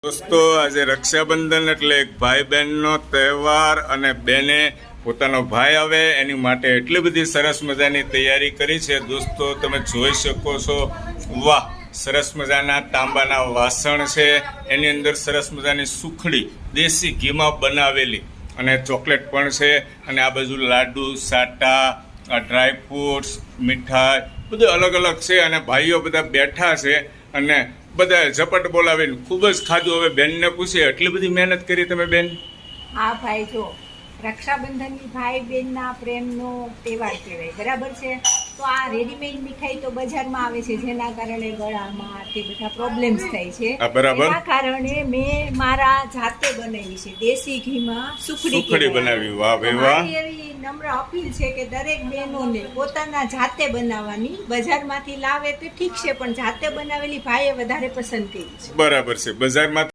દોસ્તો, આજે રક્ષાબંધન એટલે એક ભાઈ બહેનનો તહેવાર અને બેને પોતાનો ભાઈ આવે એની માટે એટલી બધી સરસ મજાની તૈયારી કરી છે. દોસ્તો, તમે જોઈ શકો છો, વાહ, સરસ મજાના તાંબાના વાસણ છે, એની અંદર સરસ મજાની સુખડી દેશી ઘીમાં બનાવેલી અને ચોકલેટ પણ છે, અને આ બાજુ લાડુ, સાટા, ડ્રાય ફ્રૂટ્સ, મીઠાઈ બધું અલગ અલગ છે. અને ભાઈઓ બધા બેઠા છે અને બધા ઝપટ બોલાવીને ખૂબ જ ખાધું. હવે બેનને પૂછીએ, એટલી બધી મહેનત કરી તમે બેન? હા ભાઈ, જો રક્ષાબંધનની ભાઈ બહેનના પ્રેમનો તહેવાર કહેવાય, બરાબર છે. તો આ રેડીમેડ મીઠાઈ તો બજારમાં આવે છે, જેના કારણે ગળામાં તે બધા પ્રોબ્લેમ્સ થાય છે. બરાબર. એના કારણે મેં મારા જાતે બનાવી છે, દેશી ઘીમાં સુખડી બનાવી. વાહ ભાઈ વાહ. મારી એવી નમ્ર અપીલ છે કે દરેક બહેનોને પોતાના જાતે બનાવવાની, બજારમાંથી લાવે તો ઠીક છે, પણ જાતે બનાવેલી ભાઈએ વધારે પસંદ કરી છે. બરાબર છે. બજારમાં